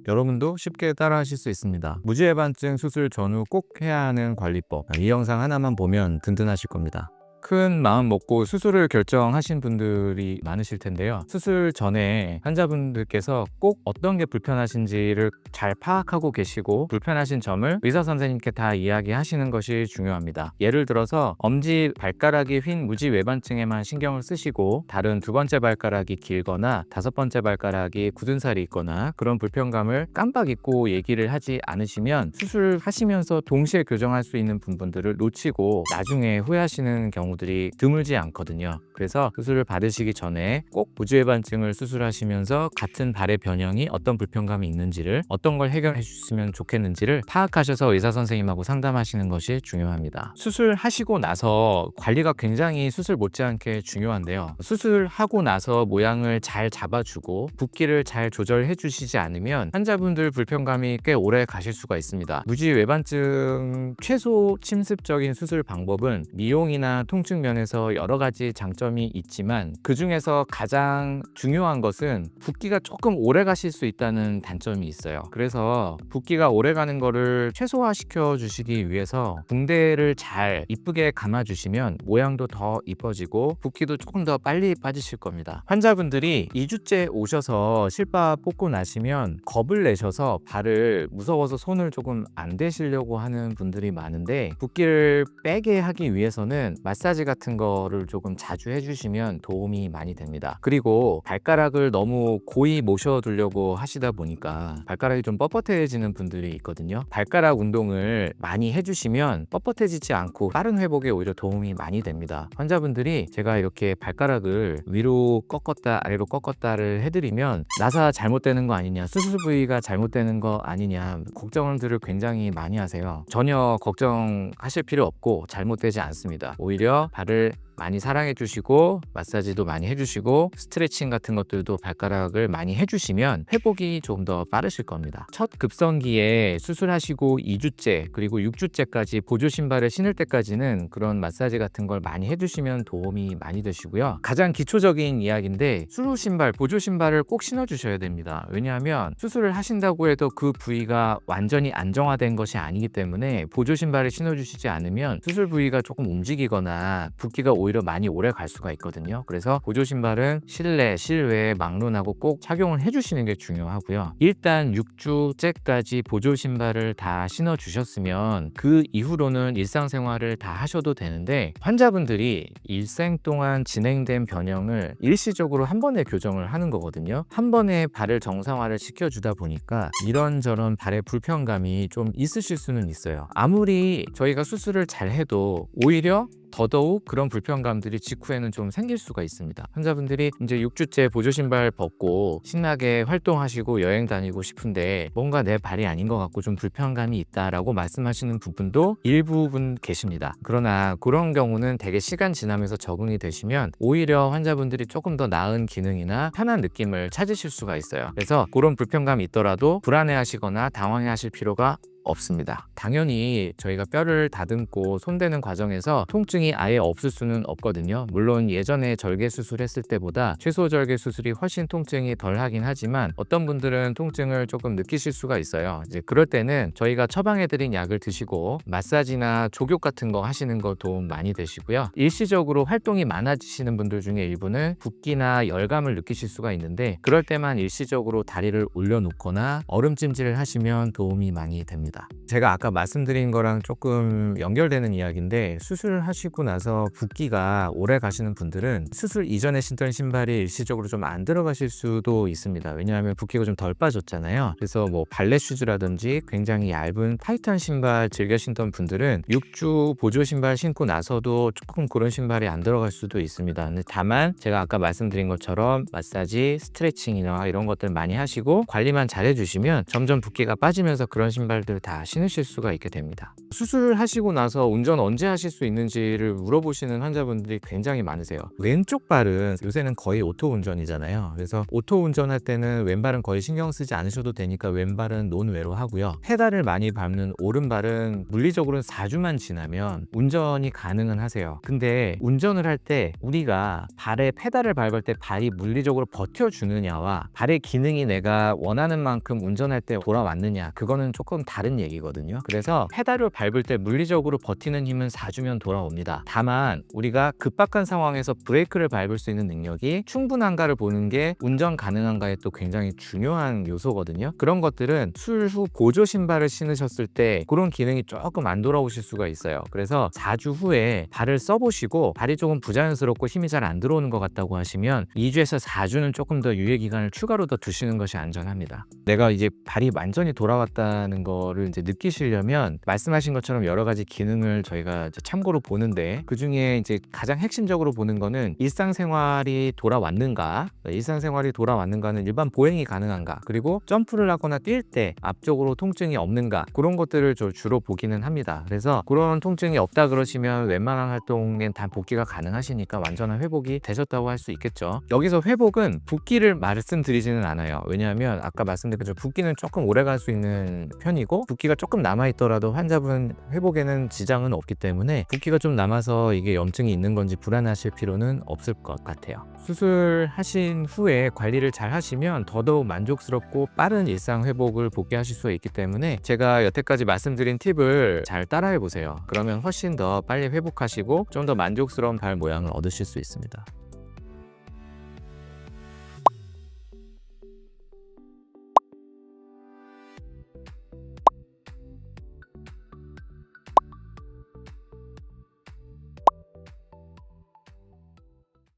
여러분도 쉽게 따라 하실 수 있습니다. 무지해반증 수술 전후 꼭 해야 하는 관리법, 이 영상 하나만 보면 든든하실 겁니다. 큰 마음 먹고 수술을 결정하신 분들이 많으실 텐데요. 수술 전에 환자분들께서 꼭 어떤 게 불편하신지를 잘 파악하고 계시고, 불편하신 점을 의사 선생님께 다 이야기하시는 것이 중요합니다. 예를 들어서 엄지 발가락이 휜 무지외반증에만 신경을 쓰시고, 다른 두 번째 발가락이 길거나 다섯 번째 발가락이 굳은 살이 있거나 그런 불편감을 깜빡 잊고 얘기를 하지 않으시면 수술하시면서 동시에 교정할 수 있는 부분들을 놓치고 나중에 후회하시는 경우들이 드물지 않거든요. 그래서 수술을 받으시기 전에 꼭 무지외반증을 수술하시면서 같은 발의 변형이 어떤 불편감이 있는지를, 어떤 걸 해결해 주셨으면 좋겠는지를 파악하셔서 의사 선생님하고 상담하시는 것이 중요합니다. 수술하시고 나서 관리가 굉장히 수술 못지않게 중요한데요. 수술하고 나서 모양을 잘 잡아주고 붓기를 잘 조절해 주시지 않으면 환자분들 불편감이 꽤 오래 가실 수가 있습니다. 무지외반증 최소 침습적인 수술 방법은 미용이나 통증 면에서 여러 가지 장점이 있지만, 그 중에서 가장 중요한 것은 붓기가 조금 오래 가실 수 있다는 단점이 있어요. 그래서 붓기가 오래 가는 거를 최소화시켜 주시기 위해서 붕대를 잘 이쁘게 감아 주시면 모양도 더 이뻐지고 붓기도 조금 더 빨리 빠지실 겁니다. 환자분들이 2주째 오셔서 실밥 뽑고 나시면 겁을 내셔서 발을 무서워서 손을 조금 안 대시려고 하는 분들이 많은데, 붓기를 빼게 하기 위해서는 마사지 같은 거를 조금 자주 해주시면 도움이 많이 됩니다. 그리고 발가락을 너무 고이 모셔두려고 하시다 보니까 발가락이 좀 뻣뻣해지는 분들이 있거든요. 발가락 운동을 많이 해주시면 뻣뻣해지지 않고 빠른 회복에 오히려 도움이 많이 됩니다. 환자분들이 제가 이렇게 발가락을 위로 꺾었다 아래로 꺾었다를 해드리면 나사 잘못되는 거 아니냐, 수술 부위가 잘못되는 거 아니냐 걱정들을 굉장히 많이 하세요. 전혀 걱정하실 필요 없고 잘못되지 않습니다. 오히려 발을 많이 사랑해 주시고 마사지도 많이 해주시고 스트레칭 같은 것들도 발가락을 많이 해주시면 회복이 좀 더 빠르실 겁니다. 첫 급성기에 수술하시고 2주째 그리고 6주째까지 보조 신발을 신을 때까지는 그런 마사지 같은 걸 많이 해주시면 도움이 많이 되시고요. 가장 기초적인 이야기인데, 수루 신발, 보조 신발을 꼭 신어 주셔야 됩니다. 왜냐하면 수술을 하신다고 해도 그 부위가 완전히 안정화된 것이 아니기 때문에 보조 신발을 신어 주시지 않으면 수술 부위가 조금 움직이거나 붓기가 오히려 많이 오래 갈 수가 있거든요. 그래서 보조 신발은 실내, 실외에 막론하고 꼭 착용을 해주시는 게 중요하고요. 일단 6주째까지 보조 신발을 다 신어 주셨으면 그 이후로는 일상생활을 다 하셔도 되는데, 환자분들이 일생 동안 진행된 변형을 일시적으로 한 번에 교정을 하는 거거든요. 한 번에 발을 정상화를 시켜주다 보니까 이런저런 발의 불편감이 좀 있으실 수는 있어요. 아무리 저희가 수술을 잘 해도 오히려 더더욱 그런 불편감들이 직후에는 좀 생길 수가 있습니다. 환자분들이 이제 6주째 보조 신발 벗고 신나게 활동하시고 여행 다니고 싶은데 뭔가 내 발이 아닌 것 같고 좀 불편감이 있다라고 말씀하시는 부분도 일부분 계십니다. 그러나 그런 경우는 되게 시간 지나면서 적응이 되시면 오히려 환자분들이 조금 더 나은 기능이나 편한 느낌을 찾으실 수가 있어요. 그래서 그런 불편감이 있더라도 불안해하시거나 당황해하실 필요가 없습니다. 당연히 저희가 뼈를 다듬고 손대는 과정에서 통증이 아예 없을 수는 없거든요. 물론 예전에 절개 수술했을 때보다 최소 절개 수술이 훨씬 통증이 덜 하긴 하지만 어떤 분들은 통증을 조금 느끼실 수가 있어요. 이제 그럴 때는 저희가 처방해드린 약을 드시고 마사지나 족욕 같은 거 하시는 거 도움 많이 되시고요. 일시적으로 활동이 많아지시는 분들 중에 일부는 붓기나 열감을 느끼실 수가 있는데, 그럴 때만 일시적으로 다리를 올려놓거나 얼음찜질을 하시면 도움이 많이 됩니다. 제가 아까 말씀드린 거랑 조금 연결되는 이야기인데, 수술하시고 나서 붓기가 오래 가시는 분들은 수술 이전에 신던 신발이 일시적으로 좀 안 들어가실 수도 있습니다. 왜냐하면 붓기가 좀 덜 빠졌잖아요. 그래서 뭐 발레 슈즈라든지 굉장히 얇은 타이트한 신발 즐겨 신던 분들은 6주 보조 신발 신고 나서도 조금 그런 신발이 안 들어갈 수도 있습니다. 근데 다만 제가 아까 말씀드린 것처럼 마사지, 스트레칭이나 이런 것들 많이 하시고 관리만 잘 해주시면 점점 붓기가 빠지면서 그런 신발들 다 신으실 수가 있게 됩니다. 수술하시고 나서 운전 언제 하실 수 있는지를 물어보시는 환자분들이 굉장히 많으세요. 왼쪽 발은 요새는 거의 오토 운전이잖아요. 그래서 오토 운전할 때는 왼발은 거의 신경 쓰지 않으셔도 되니까 왼발은 논외로 하고요. 페달을 많이 밟는 오른발은 물리적으로는 4주만 지나면 운전이 가능은 하세요. 근데 운전을 할 때 우리가 발에 페달을 밟을 때 발이 물리적으로 버텨주느냐와 발의 기능이 내가 원하는 만큼 운전할 때 돌아왔느냐, 그거는 조금 다른 얘기거든요. 그래서 페달을 밟을 때 물리적으로 버티는 힘은 4주면 돌아옵니다. 다만 우리가 급박한 상황에서 브레이크를 밟을 수 있는 능력이 충분한가를 보는 게 운전 가능한가에 또 굉장히 중요한 요소거든요. 그런 것들은 수술 후 보조 신발을 신으셨을 때 그런 기능이 조금 안 돌아오실 수가 있어요. 그래서 4주 후에 발을 써보시고 발이 조금 부자연스럽고 힘이 잘 안 들어오는 것 같다고 하시면 2주에서 4주는 조금 더 유예 기간을 추가로 더 두시는 것이 안전합니다. 내가 이제 발이 완전히 돌아왔다는 거를 이제 느끼시려면 말씀하신 것처럼 여러 가지 기능을 저희가 이제 참고로 보는데, 그 중에 이제 가장 핵심적으로 보는 거는 일상생활이 돌아왔는가는 일반 보행이 가능한가, 그리고 점프를 하거나 뛸 때 앞쪽으로 통증이 없는가, 그런 것들을 주로 보기는 합니다. 그래서 그런 통증이 없다 그러시면 웬만한 활동엔 다 복귀가 가능하시니까 완전한 회복이 되셨다고 할 수 있겠죠. 여기서 회복은 붓기를 말씀드리지는 않아요. 왜냐하면 아까 말씀드린 것처럼 붓기는 조금 오래 갈 수 있는 편이고, 붓기가 조금 남아있더라도 환자분 회복에는 지장은 없기 때문에 붓기가 좀 남아서 이게 염증이 있는 건지 불안하실 필요는 없을 것 같아요. 수술하신 후에 관리를 잘 하시면 더더욱 만족스럽고 빠른 일상 회복을 복귀하실 수 있기 때문에 제가 여태까지 말씀드린 팁을 잘 따라해 보세요. 그러면 훨씬 더 빨리 회복하시고 좀 더 만족스러운 발 모양을 얻으실 수 있습니다.